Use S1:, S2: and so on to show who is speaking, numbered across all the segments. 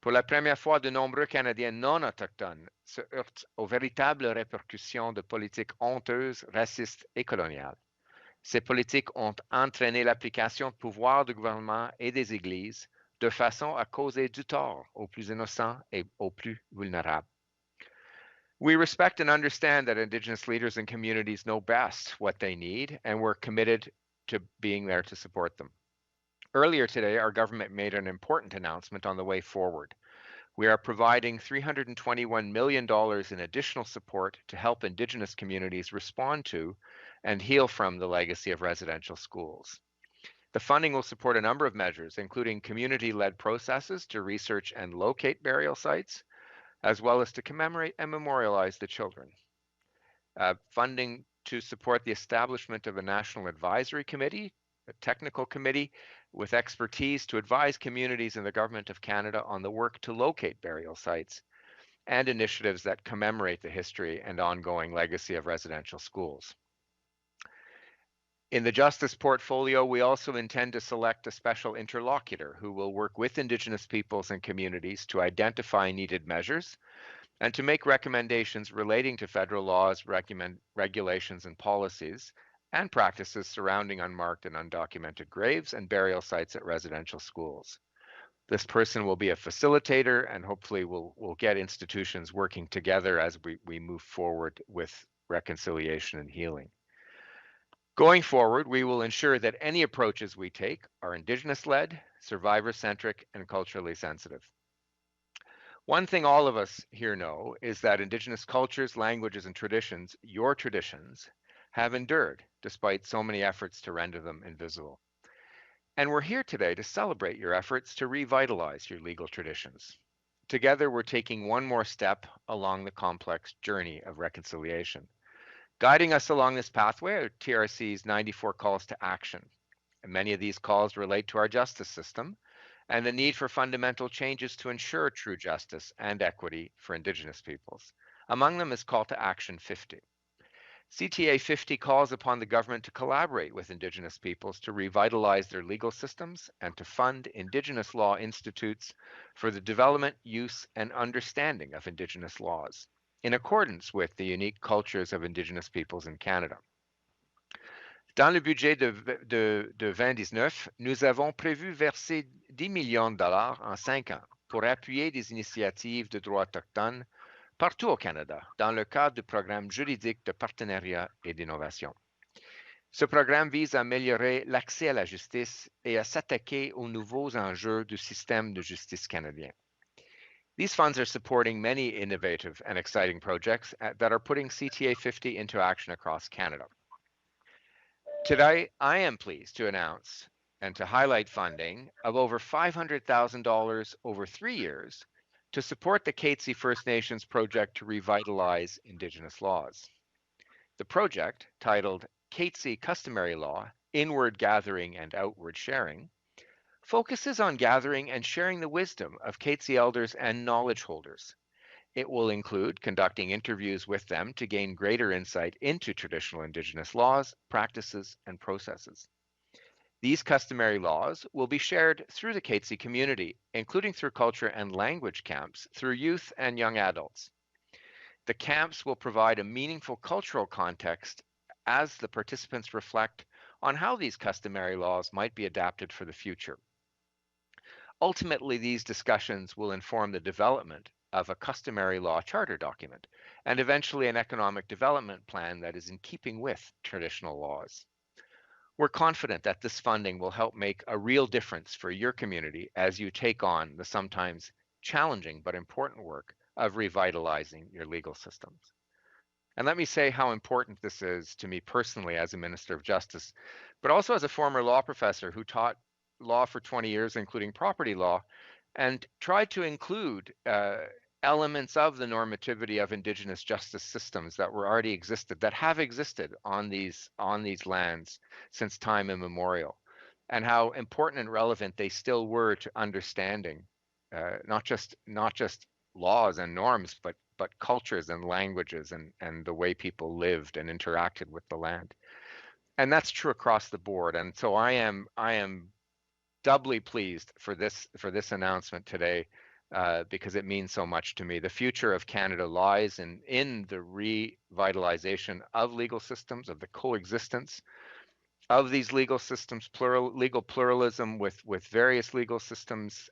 S1: Pour la première fois, de nombreux Canadiens non autochtones se heurtent aux véritables répercussions de politiques honteuses, racistes et coloniales. Ces politiques ont entraîné l'application de pouvoirs du gouvernement et des églises de façon à causer du tort aux plus innocents et aux plus vulnérables. We respect and understand that Indigenous leaders and communities know best what they need, and we're committed to being there to support them. Earlier today, our government made an important announcement on the way forward. We are providing $321 million in additional support to help Indigenous communities respond to and heal from the legacy of residential schools. The funding will support a number of measures, including community-led processes to research and locate burial sites, as well as to commemorate and memorialize the children. Funding to support the establishment of a National Advisory Committee, a technical committee with expertise to advise communities in the Government of Canada on the work to locate burial sites, and initiatives that commemorate the history and ongoing legacy of residential schools. In the Justice portfolio, we also intend to select a special interlocutor who will work with Indigenous peoples and communities to identify needed measures and to make recommendations relating to federal laws, regulations, and policies, and practices surrounding unmarked and undocumented graves and burial sites at residential schools. This person will be a facilitator, and hopefully we'll get institutions working together as we move forward with reconciliation and healing. Going forward, we will ensure that any approaches we take are Indigenous-led, survivor-centric, and culturally sensitive. One thing all of us here know is that Indigenous cultures, languages, and traditions, your traditions, have endured despite so many efforts to render them invisible. And we're here today to celebrate your efforts to revitalize your legal traditions. Together, we're taking one more step along the complex journey of reconciliation. Guiding us along this pathway are TRC's 94 calls to action. And many of these calls relate to our justice system and the need for fundamental changes to ensure true justice and equity for Indigenous peoples. Among them is Call to Action 50. CTA 50 calls upon the government to collaborate with Indigenous peoples to revitalize their legal systems and to fund Indigenous law institutes for the development, use, and understanding of Indigenous laws, in accordance with the unique cultures of Indigenous peoples in Canada. Dans le budget de 2019, nous avons prévu verser 10 millions de dollars en 5 ans pour appuyer des initiatives de droits autochtones partout au Canada, dans le cadre du programme juridique de partenariat et d'innovation. Ce programme vise à améliorer l'accès à la justice et à s'attaquer aux nouveaux enjeux du système de justice canadien. These funds are supporting many innovative and exciting projects that are putting CTA 50 into action across Canada. Today, I am pleased to announce and to highlight funding of over $500,000 over 3 years to support the Katzie First Nation's project to revitalize Indigenous laws. The project, titled Katzie Customary Law, Inward Gathering and Outward Sharing, focuses on gathering and sharing the wisdom of Katzie elders and knowledge holders. It will include conducting interviews with them to gain greater insight into traditional Indigenous laws, practices, and processes. These customary laws will be shared through the Katzie community, including through culture and language camps, through youth and young adults. The camps will provide a meaningful cultural context as the participants reflect on how these customary laws might be adapted for the future. Ultimately, these discussions will inform the development of a customary law charter document and eventually an economic development plan that is in keeping with traditional laws. We're confident that this funding will help make a real difference for your community as you take on the sometimes challenging but important work of revitalizing your legal systems. And let me say how important this is to me personally as a Minister of Justice, but also as a former law professor who taught law for 20 years, including property law, and tried to include elements of the normativity of Indigenous justice systems that were already existed, that have existed on these lands since time immemorial, and how important and relevant they still were to understanding not just laws and norms, but cultures and languages and the way people lived and interacted with the land. And that's true across the board. And so I am doubly pleased for this announcement today because it means so much to me. The future of Canada lies in the revitalization of legal systems, of the coexistence of these legal systems, legal pluralism with various legal systems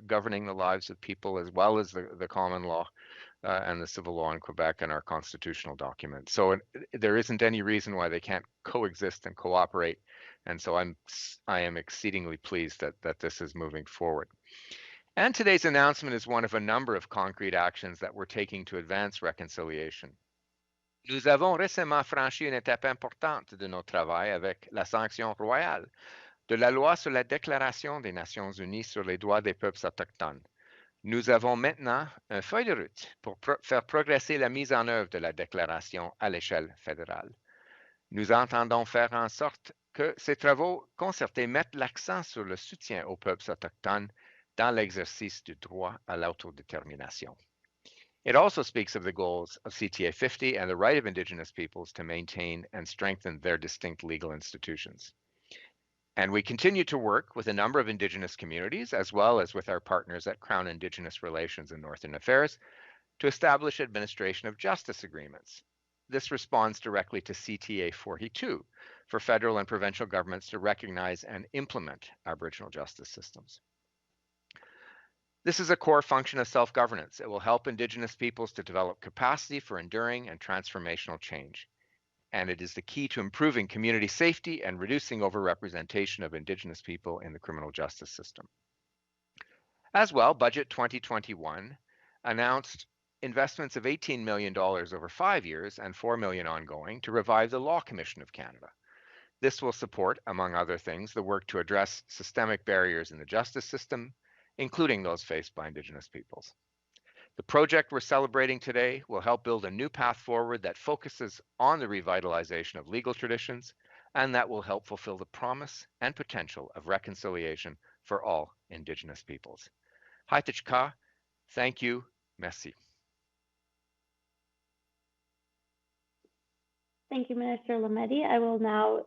S1: governing the lives of people, as well as the common law and the civil law in Quebec and our constitutional documents. So there isn't any reason why they can't coexist and cooperate. And so I am exceedingly pleased that this is moving forward. And today's announcement is one of a number of concrete actions that we're taking to advance reconciliation. Nous avons récemment franchi une étape importante de notre travail avec la sanction royale de la loi sur la Déclaration des Nations Unies sur les droits des peuples autochtones. Nous avons maintenant une feuille de route pour faire progresser la mise en œuvre de la déclaration à l'échelle fédérale. Nous entendons faire en sorte que ces travaux concertés mettent l'accent sur le soutien aux peuples autochtones dans l'exercice du droit à l'autodétermination. It also speaks of the goals of CTA 50 and the right of Indigenous peoples to maintain and strengthen their distinct legal institutions. And we continue to work with a number of Indigenous communities, as well as with our partners at Crown Indigenous Relations and Northern Affairs, to establish administration of justice agreements. This responds directly to CTA 42 for federal and provincial governments to recognize and implement Aboriginal justice systems. This is a core function of self-governance. It will help Indigenous peoples to develop capacity for enduring and transformational change. And it is the key to improving community safety and reducing overrepresentation of Indigenous people in the criminal justice system. As well, Budget 2021 announced investments of $18 million over 5 years and $4 million ongoing to revive the Law Commission of Canada. This will support, among other things, the work to address systemic barriers in the justice system, including those faced by Indigenous peoples. The project we're celebrating today will help build a new path forward that focuses on the revitalization of legal traditions, and that will help fulfill the promise and potential of reconciliation for all Indigenous peoples. Haitich, thank you, merci.
S2: Thank you, Minister Lametti. I will now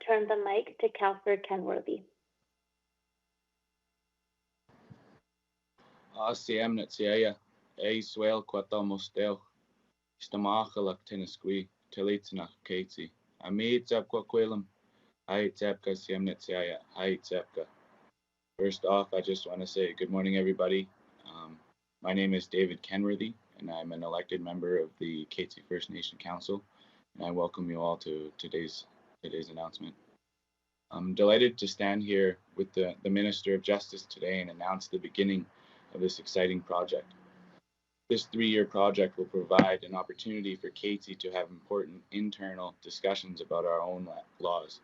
S2: turn the mic to Councillor Kenworthy.
S3: Siamnet siaya, swell quata mostel, stamachalak tennisqui, telitznach Katzie. Amid zapqa quilum, hi zapka siamnet siaya, hi zapka. First off, I just want to say good morning, everybody. My name is David Kenworthy, and I'm an elected member of the Katzie First Nation Council, and I welcome you all to today's announcement. I'm delighted to stand here with the Minister of Justice today and announce the beginning of this exciting project. This 3-year project will provide an opportunity for Katzie to have important internal discussions about our own laws,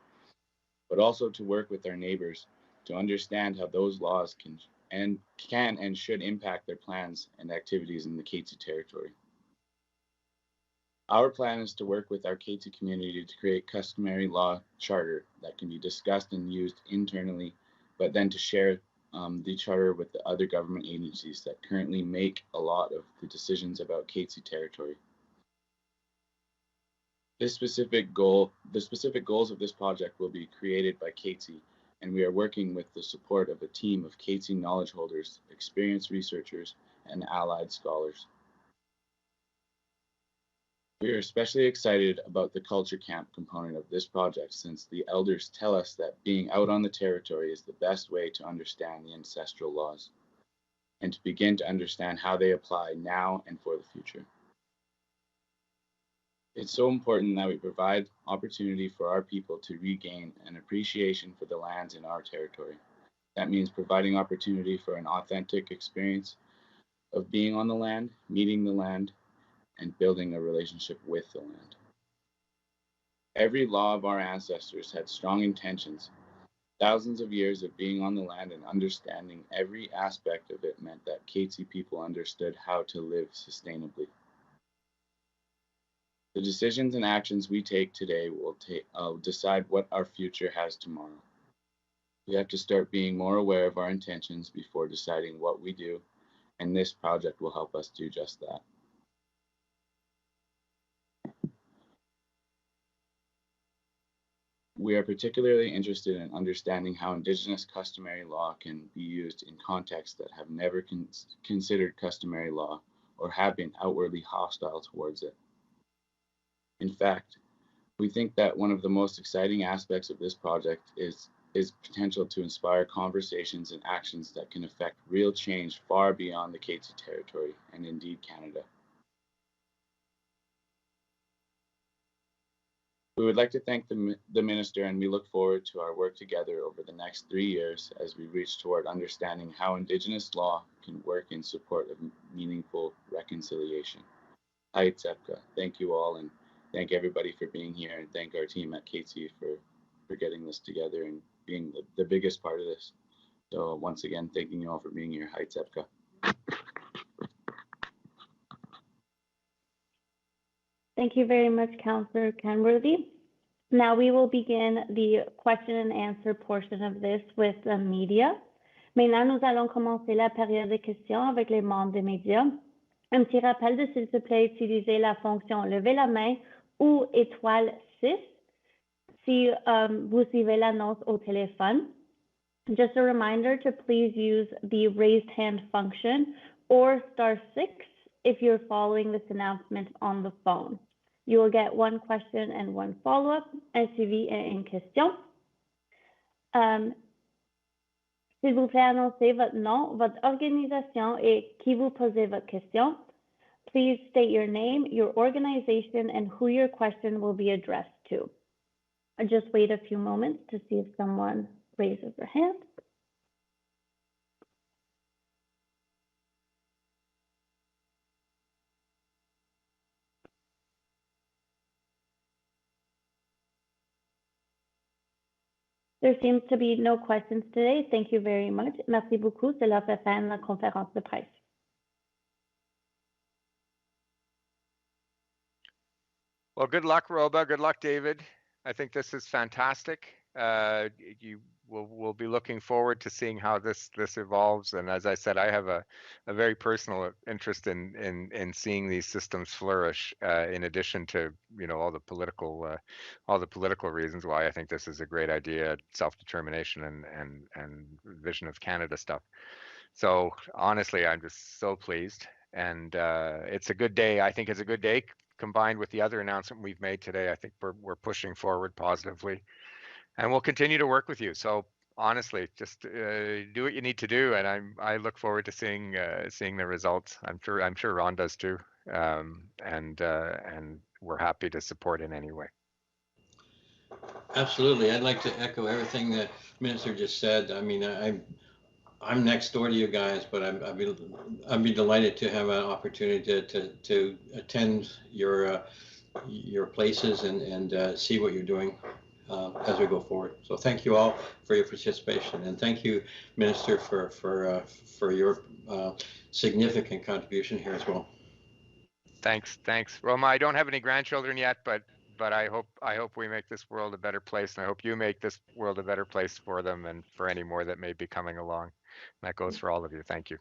S3: but also to work with our neighbors to understand how those laws can and should impact their plans and activities in the Katzie territory. Our plan is to work with our Katzie community to create customary law charter that can be discussed and used internally, but then to share the charter with the other government agencies that currently make a lot of the decisions about Katzie territory. The specific goals of this project will be created by Katzie, and we are working with the support of a team of Katzie knowledge holders, experienced researchers, and allied scholars. We are especially excited about the culture camp component of this project, since the elders tell us that being out on the territory is the best way to understand the ancestral laws and to begin to understand how they apply now and for the future. It's so important that we provide opportunity for our people to regain an appreciation for the lands in our territory. That means providing opportunity for an authentic experience of being on the land, meeting the land, and building a relationship with the land. Every law of our ancestors had strong intentions. Thousands of years of being on the land and understanding every aspect of it meant that Katzie people understood how to live sustainably. The decisions and actions we take today will decide what our future has tomorrow. We have to start being more aware of our intentions before deciding what we do, and this project will help us do just that. We are particularly interested in understanding how Indigenous customary law can be used in contexts that have never considered customary law or have been outwardly hostile towards it. In fact, we think that one of the most exciting aspects of this project is potential to inspire conversations and actions that can affect real change far beyond the Katzie territory and indeed Canada. We would like to thank the Minister, and we look forward to our work together over the next 3 years as we reach toward understanding how Indigenous law can work in support of meaningful reconciliation. Haitsepka, thank you all, and thank everybody for being here, and thank our team at Katzie for getting this together and being the biggest part of this. So once again, thanking you all for being here. Haitsepka.
S2: Thank you very much, Councillor Kenworthy. Now we will begin the question and answer portion of this with the media. Maintenant, nous allons commencer la période de questions avec les membres des médias. Un petit rappel de s'il te plaît utiliser la fonction lever la main ou étoile 6 si vous suivez l'annonce au téléphone. Just a reminder to please use the raised hand function or *6 if you're following this announcement on the phone. You will get one question and one follow-up, un suivi et une question. S'il vous plaît, annoncez votre nom, votre organisation et qui vous posez votre question. Please state your name, your organization, and who your question will be addressed to. I'll just wait a few moments to see if someone raises their hand. There seems to be no questions today. Thank you very much. Merci beaucoup. Cela fait fin de la conférence de presse.
S1: Well, good luck, Roba. Good luck, David. I think this is fantastic. We'll be looking forward to seeing how this evolves. And as I said, I have a very personal interest in seeing these systems flourish. In addition to all the political reasons why I think this is a great idea, self-determination and vision of Canada stuff. So honestly, I'm just so pleased, and it's a good day. I think it's a good day. Combined with the other announcement we've made today, I think we're pushing forward positively, and we'll continue to work with you. So honestly, just do what you need to do, and I look forward to seeing the results. I'm sure Ron does too, and we're happy to support in any way.
S4: Absolutely, I'd like to echo everything the Minister just said. I mean, I'm next door to you guys, but I'd be delighted to have an opportunity to attend your places and see what you're doing as we go forward. So thank you all for your participation, and thank you, Minister, for your significant contribution here as well.
S1: Thanks, Roma. I don't have any grandchildren yet, but I hope we make this world a better place, and I hope you make this world a better place for them and for any more that may be coming along. That goes for all of you. Thank you.